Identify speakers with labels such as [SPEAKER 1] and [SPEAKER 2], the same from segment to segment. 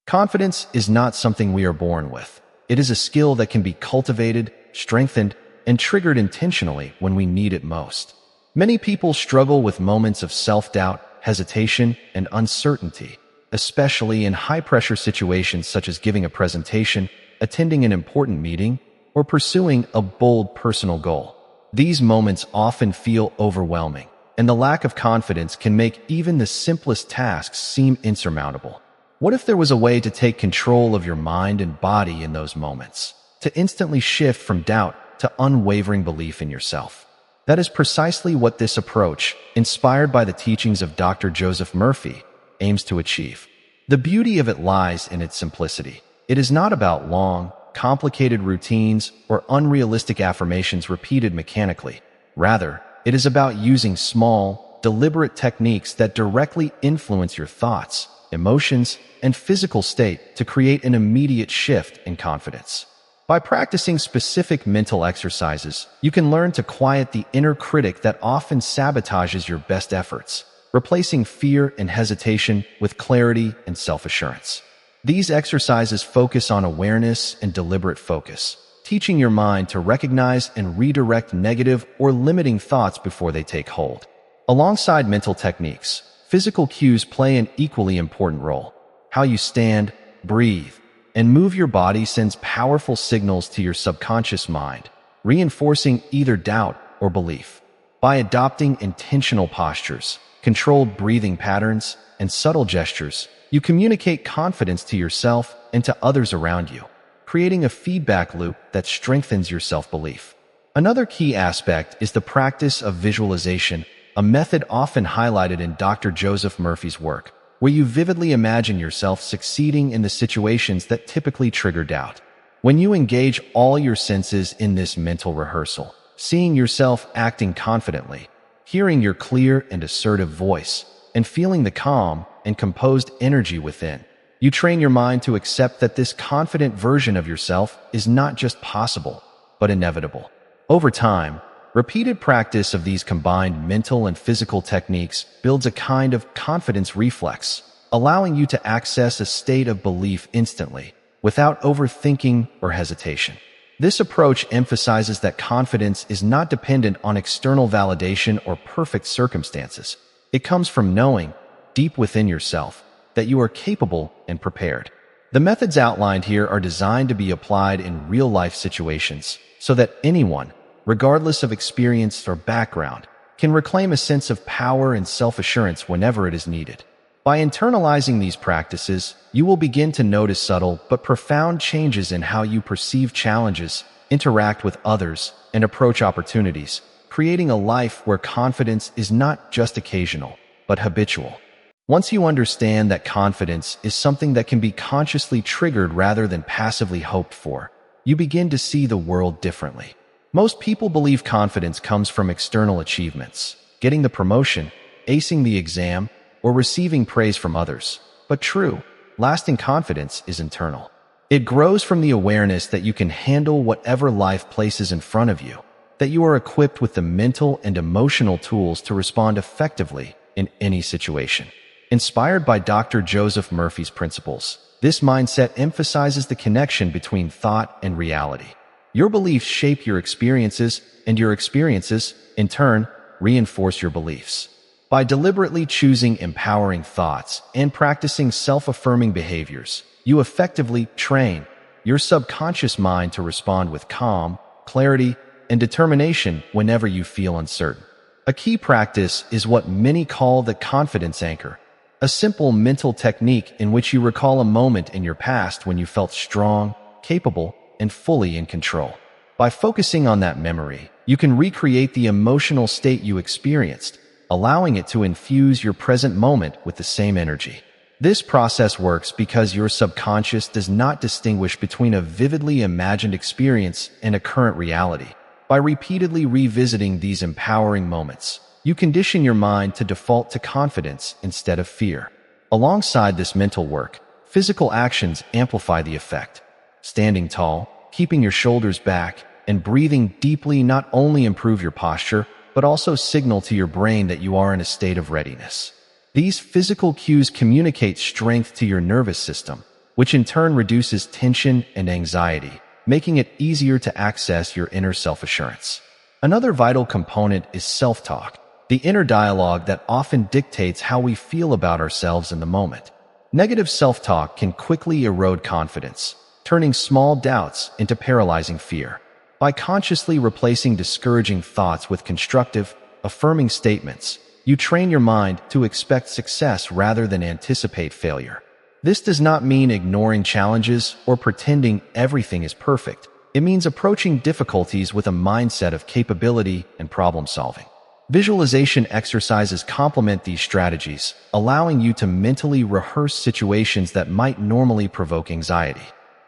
[SPEAKER 1] Confidence is not something we are born with. It is a skill that can be cultivated, strengthened, and triggered intentionally when we need it most. Many people struggle with moments of self-doubt, hesitation, and uncertainty, especially in high-pressure situations such as giving a presentation, attending an important meeting, or pursuing a bold personal goal. These moments often feel overwhelming, and the lack of confidence can make even the simplest tasks seem insurmountable. What if there was a way to take control of your mind and body in those moments, to instantly shift from doubt to unwavering belief in yourself? That is precisely what this approach, inspired by the teachings of Dr. Joseph Murphy, aims to achieve. The beauty of it lies in its simplicity. It is not about long, complicated routines or unrealistic affirmations repeated mechanically. Rather, it is about using small, deliberate techniques that directly influence your thoughts, emotions, and physical state to create an immediate shift in confidence. By practicing specific mental exercises, you can learn to quiet the inner critic that often sabotages your best efforts, replacing fear and hesitation with clarity and self-assurance. These exercises focus on awareness and deliberate focus, teaching your mind to recognize and redirect negative or limiting thoughts before they take hold. Alongside mental techniques, physical cues play an equally important role. How you stand, breathe, and move your body sends powerful signals to your subconscious mind, reinforcing either doubt or belief. By adopting intentional postures, controlled breathing patterns, and subtle gestures, you communicate confidence to yourself and to others around you, creating a feedback loop that strengthens your self-belief. Another key aspect is the practice of visualization, a method often highlighted in Dr. Joseph Murphy's work, where you vividly imagine yourself succeeding in the situations that typically trigger doubt. When you engage all your senses in this mental rehearsal, seeing yourself acting confidently, hearing your clear and assertive voice, and feeling the calm and composed energy within, you train your mind to accept that this confident version of yourself is not just possible, but inevitable. Over time, repeated practice of these combined mental and physical techniques builds a kind of confidence reflex, allowing you to access a state of belief instantly, without overthinking or hesitation. This approach emphasizes that confidence is not dependent on external validation or perfect circumstances. It comes from knowing, deep within yourself, that you are capable and prepared. The methods outlined here are designed to be applied in real-life situations, so that anyone, regardless of experience or background, can reclaim a sense of power and self-assurance whenever it is needed. By internalizing these practices, you will begin to notice subtle but profound changes in how you perceive challenges, interact with others, and approach opportunities, creating a life where confidence is not just occasional, but habitual. Once you understand that confidence is something that can be consciously triggered rather than passively hoped for, you begin to see the world differently. Most people believe confidence comes from external achievements, getting the promotion, acing the exam, or receiving praise from others. But true, lasting confidence is internal. It grows from the awareness that you can handle whatever life places in front of you, that you are equipped with the mental and emotional tools to respond effectively in any situation. Inspired by Dr. Joseph Murphy's principles, this mindset emphasizes the connection between thought and reality. Your beliefs shape your experiences, and your experiences, in turn, reinforce your beliefs. By deliberately choosing empowering thoughts and practicing self-affirming behaviors, you effectively train your subconscious mind to respond with calm, clarity, and determination whenever you feel uncertain. A key practice is what many call the confidence anchor, a simple mental technique in which you recall a moment in your past when you felt strong, capable, and fully in control. By focusing on that memory, you can recreate the emotional state you experienced, allowing it to infuse your present moment with the same energy. This process works because your subconscious does not distinguish between a vividly imagined experience and a current reality. By repeatedly revisiting these empowering moments, you condition your mind to default to confidence instead of fear. Alongside this mental work, physical actions amplify the effect. Standing tall, keeping your shoulders back, and breathing deeply not only improve your posture, but also signal to your brain that you are in a state of readiness. These physical cues communicate strength to your nervous system, which in turn reduces tension and anxiety, making it easier to access your inner self-assurance. Another vital component is self-talk, the inner dialogue that often dictates how we feel about ourselves in the moment. Negative self-talk can quickly erode confidence, turning small doubts into paralyzing fear. By consciously replacing discouraging thoughts with constructive, affirming statements, you train your mind to expect success rather than anticipate failure. This does not mean ignoring challenges or pretending everything is perfect. It means approaching difficulties with a mindset of capability and problem solving. Visualization exercises complement these strategies, allowing you to mentally rehearse situations that might normally provoke anxiety.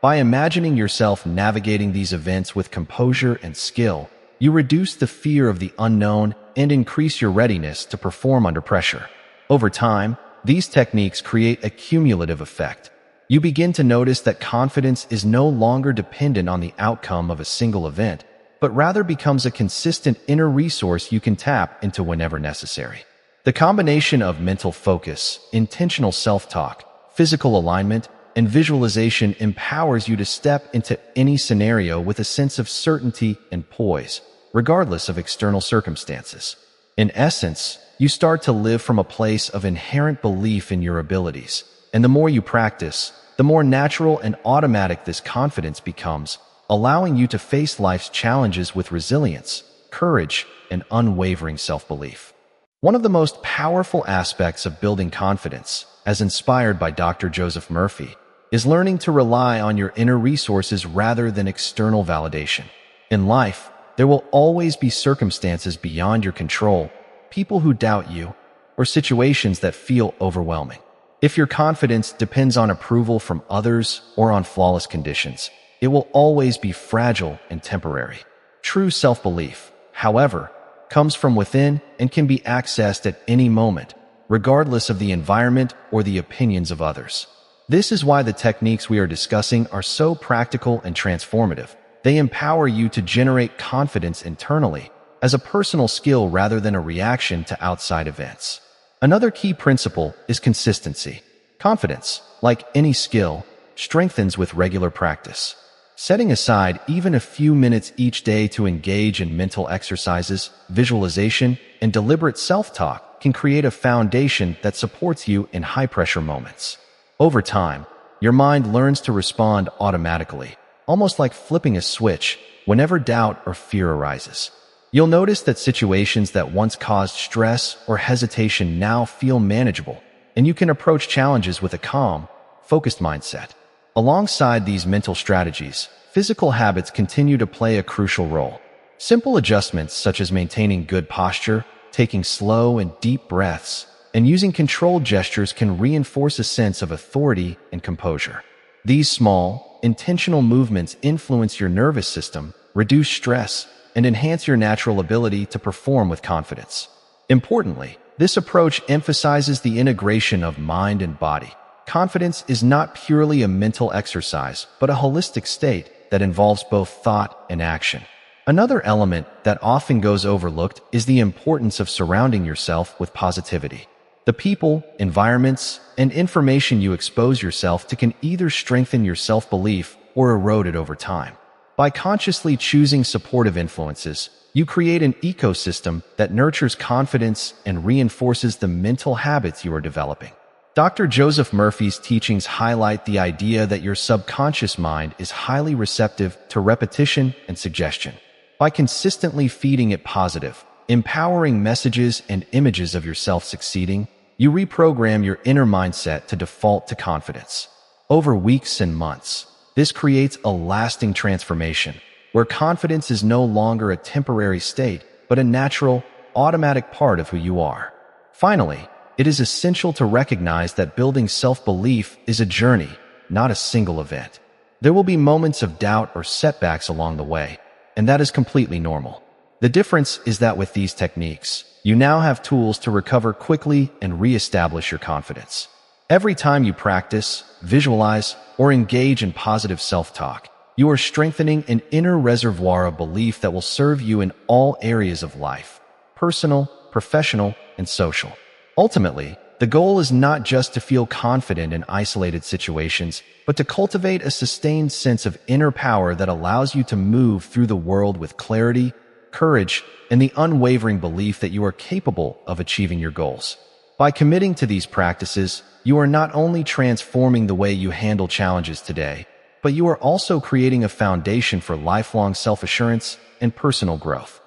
[SPEAKER 1] By imagining yourself navigating these events with composure and skill, you reduce the fear of the unknown and increase your readiness to perform under pressure. Over time, these techniques create a cumulative effect. You begin to notice that confidence is no longer dependent on the outcome of a single event, but rather becomes a consistent inner resource you can tap into whenever necessary. The combination of mental focus, intentional self-talk, physical alignment, and visualization empowers you to step into any scenario with a sense of certainty and poise, regardless of external circumstances. In essence, you start to live from a place of inherent belief in your abilities, and the more you practice, the more natural and automatic this confidence becomes, allowing you to face life's challenges with resilience, courage, and unwavering self-belief. One of the most powerful aspects of building confidence, as inspired by Dr. Joseph Murphy, is learning to rely on your inner resources rather than external validation. In life, there will always be circumstances beyond your control, people who doubt you, or situations that feel overwhelming. If your confidence depends on approval from others or on flawless conditions, it will always be fragile and temporary. True self-belief, however, comes from within and can be accessed at any moment, regardless of the environment or the opinions of others. This is why the techniques we are discussing are so practical and transformative. They empower you to generate confidence internally, as a personal skill rather than a reaction to outside events. Another key principle is consistency. Confidence, like any skill, strengthens with regular practice. Setting aside even a few minutes each day to engage in mental exercises, visualization, and deliberate self-talk can create a foundation that supports you in high-pressure moments. Over time, your mind learns to respond automatically, almost like flipping a switch whenever doubt or fear arises. You'll notice that situations that once caused stress or hesitation now feel manageable, and you can approach challenges with a calm, focused mindset. Alongside these mental strategies, physical habits continue to play a crucial role. Simple adjustments such as maintaining good posture, taking slow and deep breaths, and using controlled gestures can reinforce a sense of authority and composure. These small, intentional movements influence your nervous system, reduce stress, and enhance your natural ability to perform with confidence. Importantly, this approach emphasizes the integration of mind and body. Confidence is not purely a mental exercise, but a holistic state that involves both thought and action. Another element that often goes overlooked is the importance of surrounding yourself with positivity. The people, environments, and information you expose yourself to can either strengthen your self-belief or erode it over time. By consciously choosing supportive influences, you create an ecosystem that nurtures confidence and reinforces the mental habits you are developing. Dr. Joseph Murphy's teachings highlight the idea that your subconscious mind is highly receptive to repetition and suggestion. By consistently feeding it positive, empowering messages and images of yourself succeeding, you reprogram your inner mindset to default to confidence. Over weeks and months, this creates a lasting transformation, where confidence is no longer a temporary state, but a natural, automatic part of who you are. Finally, it is essential to recognize that building self-belief is a journey, not a single event. There will be moments of doubt or setbacks along the way, and that is completely normal. The difference is that with these techniques, you now have tools to recover quickly and re-establish your confidence. Every time you practice, visualize, or engage in positive self-talk, you are strengthening an inner reservoir of belief that will serve you in all areas of life, personal, professional, and social. Ultimately, The goal is not just to feel confident in isolated situations, but to cultivate a sustained sense of inner power that allows you to move through the world with clarity, courage, and the unwavering belief that you are capable of achieving your goals. By committing to these practices, you are not only transforming the way you handle challenges today, but you are also creating a foundation for lifelong self-assurance and personal growth.